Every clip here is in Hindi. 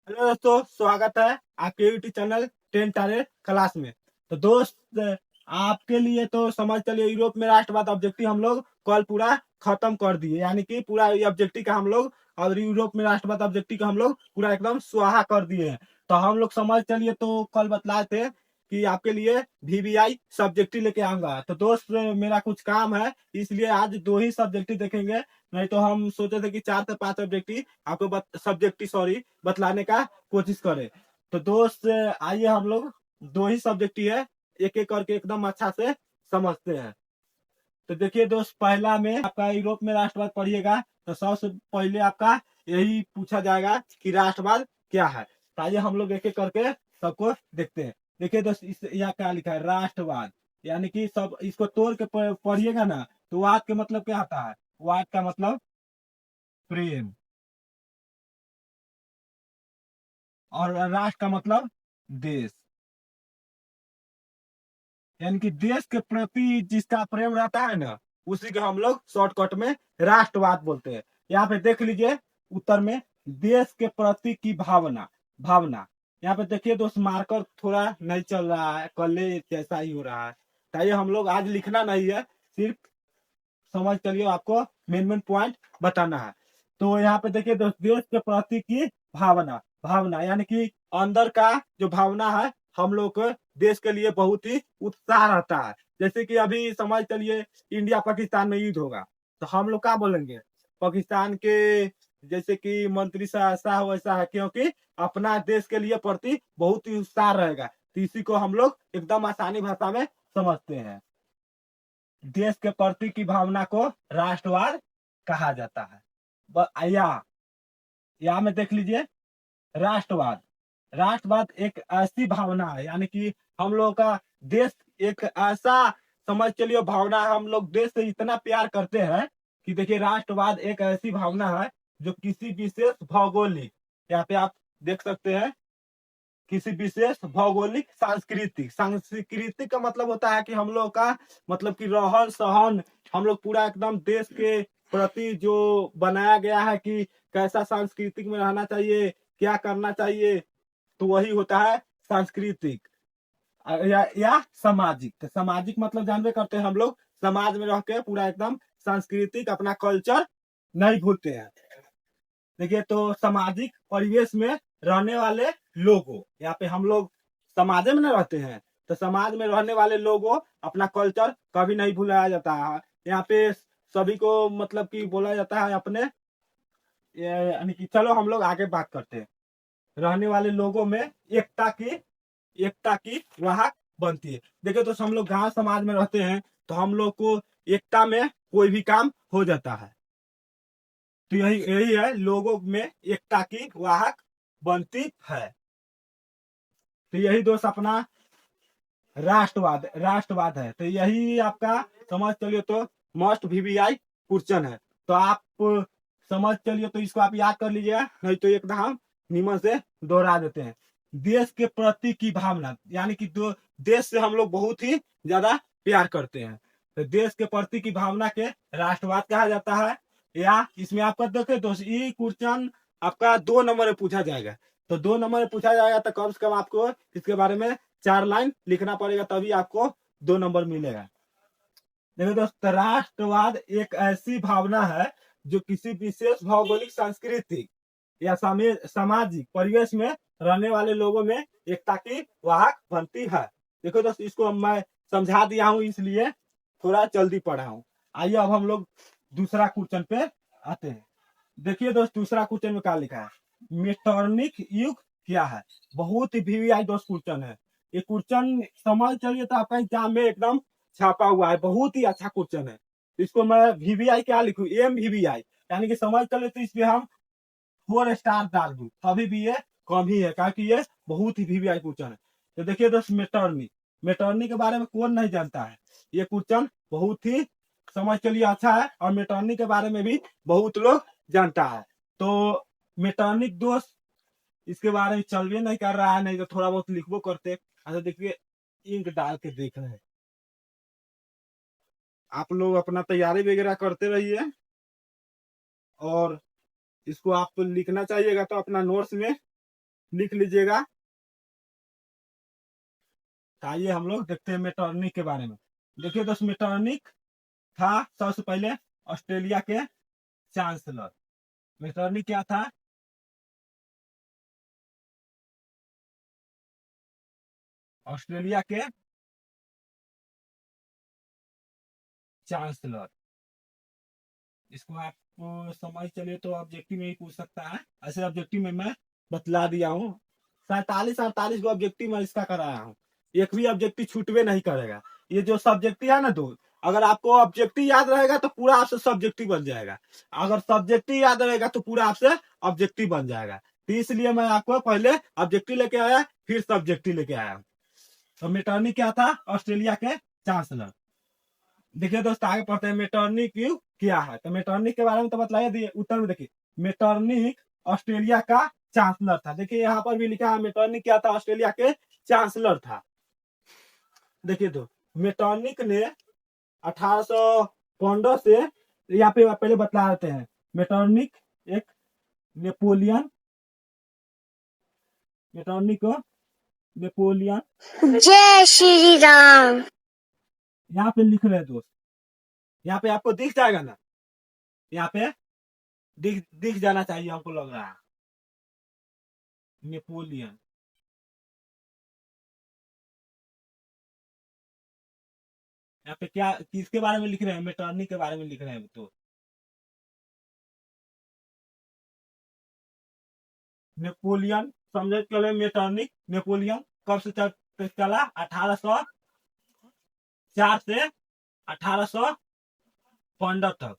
हेलो दोस्तों, स्वागत है आपके यूट्यूब चैनल 10 क्लास में। तो दोस्त, आपके लिए तो समझ चलिए यूरोप में राष्ट्रवाद ऑब्जेक्टिव हम लोग कल पूरा खत्म कर दिए, यानी कि पूरा ये ऑब्जेक्टिव का हम लोग और यूरोप में राष्ट्रवाद ऑब्जेक्टिव का हम लोग पूरा एकदम स्वाहा कर दिए हैं। तो हम लोग समझ चलिए तो कल बतलाए थे कि आपके लिए वीवीआई सब्जेक्टिव लेके आऊंगा। तो दोस्त, मेरा कुछ काम है, इसलिए आज 2 ही सब्जेक्टिव देखेंगे। नहीं तो हम सोचे थे कि 4 से 5 ऑब्जेक्टिव आपको सब्जेक्टिव सॉरी बतलाने का कोशिश करें। तो दोस्त, आइए हम लोग 2 ही सब्जेक्ट ही है, एक एक करके एकदम अच्छा से समझते हैं। तो देखिए दोस्त, पहला में आपका यूरोप में राष्ट्रवाद पढ़िएगा तो सबसे पहले आपका यही पूछा जाएगा कि राष्ट्रवाद क्या है। तो आइए हम लोग एक एक करके सबको देखते हैं। देखिए दोस्त, इस यहाँ क्या लिखा है, राष्ट्रवाद। यानी कि सब इसको तोड़ के पढ़िएगा ना, तो वाद के मतलब क्या आता है। वाद का मतलब प्रेम, और राष्ट्र का मतलब देश। यानी कि देश के प्रति जिसका प्रेम रहता है ना, उसी को हम लोग शॉर्टकट में राष्ट्रवाद बोलते हैं। यहाँ पे देख लीजिए उत्तर में, देश के प्रति की भावना। भावना यहाँ पे देखिए दोस्त, मार्कर थोड़ा नहीं चल रहा है, कल जैसा ही हो रहा है। ताकि हम लोग आज लिखना नहीं है, सिर्फ समझ चलिए आपको मेन मेन पॉइंट बताना है। तो यहाँ पे देखिए दोस्त, देश के प्रति की भावना। भावना यानी कि अंदर का जो भावना है, हम लोग को देश के लिए बहुत ही उत्साह रहता है। जैसे कि अभी समझ चलिए इंडिया पाकिस्तान में युद्ध होगा, तो हम लोग क्या बोलेंगे, पाकिस्तान के जैसे कि मंत्री सा ऐसा हो वैसा है, क्योंकि अपना देश के लिए प्रति बहुत ही उत्साह रहेगा। तो इसी को हम लोग एकदम आसानी भाषा में समझते हैं। देश के प्रति की भावना को राष्ट्रवाद कहा जाता है। या में देख लीजिए, राष्ट्रवाद। राष्ट्रवाद एक ऐसी भावना है, यानी कि हम लोग का देश एक ऐसा, समझ चलिए भावना है, हम लोग देश से इतना प्यार करते हैं कि देखिए राष्ट्रवाद एक ऐसी भावना है जो किसी विशेष भौगोलिक, यहाँ पे आप देख सकते हैं, किसी विशेष भौगोलिक सांस्कृतिक। सांस्कृतिक का मतलब होता है कि हम लोग का मतलब कि रहन सहन, हम लोग पूरा एकदम देश के प्रति जो बनाया गया है कि कैसा सांस्कृतिक में रहना चाहिए, क्या करना चाहिए, तो वही होता है सांस्कृतिक। या सामाजिक। तो सामाजिक मतलब जानते करते हैं, हम लोग समाज में रह के पूरा एकदम सांस्कृतिक अपना कल्चर नहीं भूलते हैं। देखिए, तो सामाजिक परिवेश में रहने वाले लोगों, यहाँ पे हम लोग समाज में न रहते हैं, तो समाज में रहने वाले लोगों अपना कल्चर कभी नहीं भुलाया जाता है। यहाँ पे सभी को मतलब कि बोला जाता है अपने, यानी कि चलो हम लोग आगे बात करते हैं। रहने वाले लोगों में एकता की वहां बनती है। देखिए तो हम लोग गांव समाज में रहते हैं, तो हम लोग को एकता में कोई भी काम हो जाता है। तो यही यही है, लोगों में एकता की वाहक बनती है। तो यही दोस्त अपना राष्ट्रवाद है। तो यही आपका समझ चलिए तो मस्ट वीवीआई क्वेश्चन है। तो आप समझ चलिए तो इसको आप याद कर लीजिएगा, नहीं तो एकदम निमन से दोहरा देते हैं। देश के प्रति की भावना, यानी कि दो देश से हम लोग बहुत ही ज्यादा प्यार करते हैं, तो देश के प्रति की भावना के राष्ट्रवाद कहा जाता है। या इसमें आपका देखे दोस्त, ये क्वेश्चन आपका 2 नंबर में पूछा जाएगा। तो 2 नंबर में पूछा जाएगा तो कम से कम आपको इसके बारे में 4 लाइन लिखना पड़ेगा, तभी आपको 2 नंबर मिलेगा। देखो दोस्त, राष्ट्रवाद एक ऐसी भावना है जो किसी विशेष भौगोलिक, सांस्कृतिक या सामाजिक परिवेश में रहने वाले लोगों में एकता की वाहक बनती है। देखो दोस्त, इसको मैं समझा दिया हूँ, इसलिए थोड़ा जल्दी पढ़ा हूँ। आइए अब हम लोग दूसरा क्वेश्चन पे आते हैं। देखिए दोस्त, दूसरा क्वेश्चन में क्या लिखा है, मेटरनिक युग क्या है। बहुत ही वीवीआई दोस्त क्वेश्चन है। ये क्वेश्चन समझ चलिए तो आपका एग्जाम में एकदम छापा हुआ है, बहुत ही अच्छा क्वेश्चन है। इसको मैं वीवीआई क्या लिखूं, MVVI, यानी कि समझ चले तो इसमें हम 4 स्टार डाल दूं, अभी भी ये कम ही है, क्योंकि ये बहुत ही वीवीआई क्वेश्चन है। तो देखिए दोस्त, मेटरनी मेटरनी के बारे में कौन नहीं जानता है। ये क्वेश्चन बहुत ही समझ चलिए अच्छा है, और मेटरनी के बारे में भी बहुत लोग जानता है। तो मेटरनिक दोस्त, इसके बारे में चल भी नहीं कर रहा है, नहीं तो थोड़ा बहुत लिखबो करते। अच्छा देखिए, इंक डाल के देख रहे हैं, आप लोग अपना तैयारी वगैरह करते रहिए, और इसको आप लिखना चाहिएगा तो अपना नोट्स में लिख लीजिएगा। आइए हम लोग देखते हैं मेटरनिक के बारे में। देखिए दोस्त, मेटरनिक था सबसे पहले ऑस्ट्रेलिया के चांसलर। मेटरनिक क्या था? ऑस्ट्रेलिया के चांसलर। इसको आप समझ चलिए तो ऑब्जेक्टिव में ही पूछ सकता है। ऐसे ऑब्जेक्टिव में मैं बतला दिया हूँ। 47-48 को ऑब्जेक्टिव में इसका कराया हूँ। एक भी ऑब्जेक्टिव छूटवे नहीं करेगा। ये जो सब्जेक्टिव है ना दोस्त, अगर आपको ऑब्जेक्टिव याद रहेगा तो पूरा आपसे सब्जेक्टिव बन जाएगा। अगर सब्जेक्टिव याद रहेगा तो पूरा आपसे ऑब्जेक्टिव बन जाएगा। तो इसलिए मैं आपको पहले ऑब्जेक्टिव लेके आया, फिर सब्जेक्टिव लेके आया। तो मेटरनिक क्या था? ऑस्ट्रेलिया के चांसलर। देखिए दोस्त, आगे पढ़ते हैं मेटरनिक क्यों क्या है। तो मेटरनिक के बारे में तो बतलाया दिए। उत्तर में देखिए, मेटरनिक ऑस्ट्रेलिया का चांसलर था। देखिए यहाँ पर भी लिखा है मेटरनिक क्या था? ऑस्ट्रेलिया के चांसलर था। देखिए तो मेटरनिक ने 1815 से, यहाँ पे पहले बतला देते हैं। मेटरनिक एक नेपोलियन, मेटरनिक को नेपोलियन, जय श्री राम। यहाँ पे लिख रहे हैं दोस्त, यहाँ पे आपको दिख जाएगा ना, यहाँ पे दिख दिख जाना चाहिए, हमको लग रहा है नेपोलियन। यहाँ पे क्या किसके बारे में लिख रहे हैं? मेटरनिक के बारे में लिख रहे हैं। तो नेपोलियन समझे चले। मेटरनिक नेपोलियन कब से चला? 1804 से 1815 तक।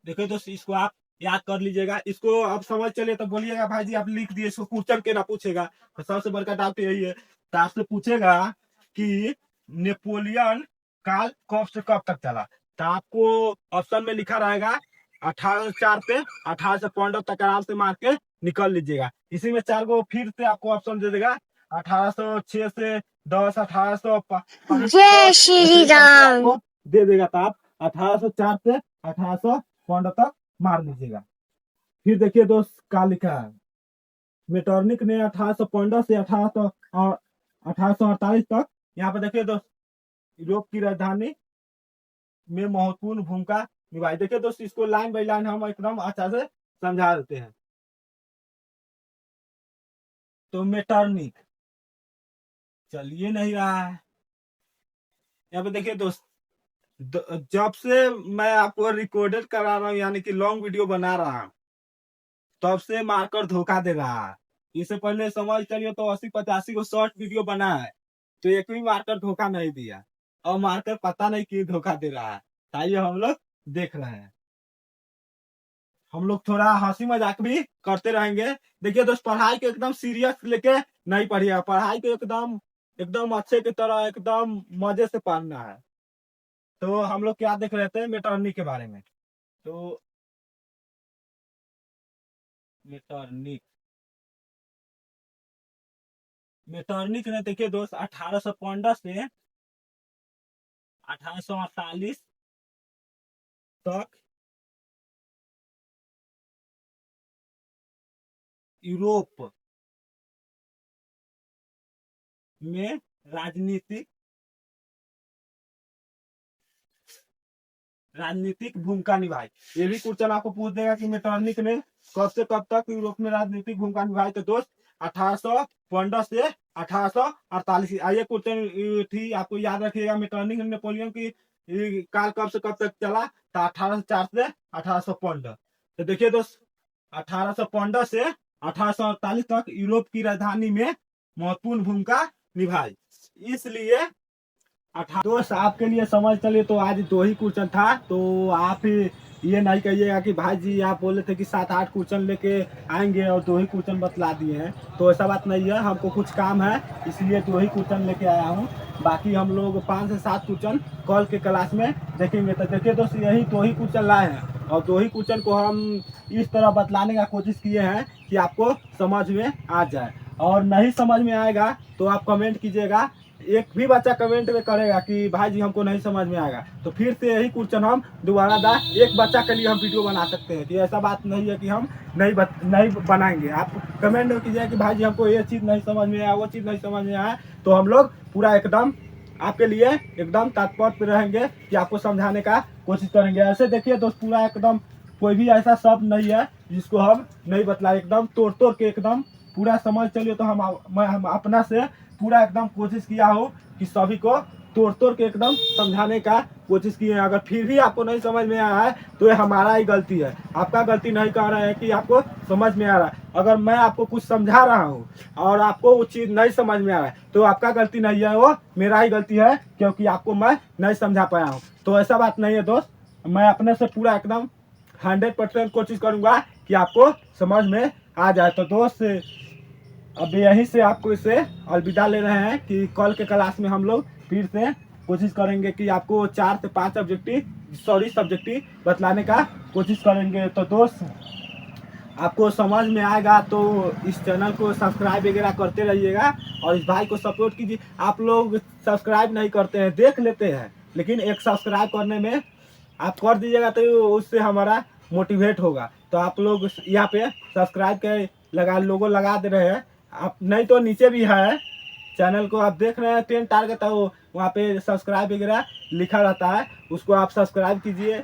देखिए दोस्त, इसको आप याद कर लीजिएगा। इसको आप समझ चले तो बोलिएगा भाई जी आप लिख दिए, इसको क्वेश्चन के ना पूछेगा। तो सबसे बड़का डाउट यही है। तो आपसे पूछेगा कि नेपोलियन काल कब से कब तक चला, तो आपको ऑप्शन में लिखा रहेगा 1804 से 1815 तक। आराम से मार के निकल लीजिएगा। इसी में 4 को फिर से आपको ऑप्शन दे देगा, 1806 से 10, 1805, जय श्री राम। दे देगा। तो आप 1804 से 1815 तक मार लीजिएगा। फिर देखिए दोस्त क्या लिखा है। मेटरनिक ने 1815 से 1848 तक, यहाँ पे देखिए दोस्त, यूरोप की राजधानी में महत्वपूर्ण भूमिका निभाई। देखिए दोस्त, इसको लाइन बाई लाइन हम एकदम अच्छा से समझा देते हैं। तो मेटरनिक चलिए नहीं रहा है। यहाँ पे देखिए दोस्त, जब से मैं आपको रिकॉर्डेड करा रहा हूँ, यानी कि लॉन्ग वीडियो बना रहा हूँ, तब से मार्कर धोखा दे रहा है। इससे पहले समझ चलिए तो 80-85 को शॉर्ट वीडियो बना है, तो एक भी मार्कर धोखा नहीं दिया। और मार्कर पता नहीं क्यों धोखा दे रहा है। आइए हम लोग देख रहे हैं। हम लोग थोड़ा हंसी मजाक भी करते रहेंगे। देखिए दोस्त, पढ़ाई को एकदम सीरियस लेके नहीं पढ़िएगा। पढ़ाई को एकदम एकदम अच्छे की तरह एकदम मजे से पढ़ना है। तो हम लोग क्या देख रहे थे? मेटरनिक के बारे में। तो मेटरनिक मेटरनिक ने देखिए दोस्त 1815 से 1848 तक यूरोप में राजनीतिक भूमिका निभाई। ये भी क्वेश्चन आपको पूछ देगा कि मेटरनिक ने कब से कब तक यूरोप में राजनीतिक भूमिका निभाई। तो दोस्त 1815 से 1848। आइए क्वेश्चन थी, आपको याद रखिएगा। मेटरनिक नेपोलियन की काल कब से कब तक चला? तो 1804 से 1815। तो देखिए दोस्त, 1815 से 1848 तक यूरोप की राजधानी में महत्वपूर्ण भूमिका निभाई। इसलिए दोस्त आपके लिए समझ चलिए तो आज 2 ही क्वेश्चन था। तो आप ये नहीं कहिएगा कि भाई जी आप बोले थे कि 7-8 क्वेश्चन लेके आएंगे और 2 ही क्वेश्चन बतला दिए हैं। तो ऐसा बात नहीं है, हमको कुछ काम है, इसलिए 2 ही क्वेश्चन लेके आया हूँ। बाकी हम लोग 5 से 7 क्वेश्चन कल के क्लास में देखेंगे। तो देखिए दोस्त, यही 2 ही क्वेश्चन लाए हैं और 2 ही क्वेश्चन को हम इस तरह बतलाने का कोशिश किए हैं कि आपको समझ में आ जाए। और नहीं समझ में आएगा तो आप कमेंट कीजिएगा, एक भी बच्चा कमेंट में करेगा कि भाई जी हमको नहीं समझ में आएगा, तो फिर से यही क्वेश्चन हम दोबारा एक बच्चा के लिए हम वीडियो बना सकते हैं। कि ऐसा बात नहीं है कि हम नहीं बनाएंगे। आप कमेंट में कीजिए कि भाई जी हमको ये चीज़ नहीं समझ में आया, वो चीज़ नहीं समझ में आया, तो हम लोग पूरा एकदम आपके लिए एकदम तत्पर पे रहेंगे कि आपको समझाने का कोशिश करेंगे। ऐसे देखिए दोस्त, पूरा एकदम कोई भी ऐसा शब्द नहीं है जिसको हम नहीं बतलाए, एकदम तोड़ तोड़ के एकदम पूरा समझ चलिए। तो हम अपना से पूरा एकदम कोशिश किया हो कि सभी को तोड़ तोड़ के एकदम समझाने का कोशिश किए हैं। अगर फिर भी आपको नहीं समझ में आया है तो ये हमारा ही गलती है, आपका गलती नहीं कह रहे हैं कि आपको समझ में आ रहा है। अगर मैं आपको कुछ समझा रहा हूँ और आपको वो चीज़ नहीं समझ में आ रहा है तो आपका गलती नहीं है, वो मेरा ही गलती है, क्योंकि आपको मैं नहीं समझा पाया हूँ। तो ऐसा बात नहीं है दोस्त, मैं अपने से पूरा एकदम 100% कोशिश करूँगा कि आपको समझ में आ जाए। तो दोस्त अब यहीं से आपको इसे अलविदा ले रहे हैं कि कल के क्लास में हम लोग फिर से कोशिश करेंगे कि आपको 4 से 5 सब्जेक्टिव बतलाने का कोशिश करेंगे। तो दोस्त आपको समझ में आएगा तो इस चैनल को सब्सक्राइब वगैरह करते रहिएगा और इस भाई को सपोर्ट कीजिए। आप लोग सब्सक्राइब नहीं करते हैं, देख लेते हैं, लेकिन एक सब्सक्राइब करने में आप कर दीजिएगा तो उससे हमारा मोटिवेट होगा। तो आप लोग यहाँ पे सब्सक्राइब के लोगो लगा दे रहे हैं, आप नहीं तो नीचे भी है चैनल को आप देख रहे हैं 10 टारगेट है, वो वहाँ पे सब्सक्राइब वगैरह लिखा रहता है, उसको आप सब्सक्राइब कीजिए।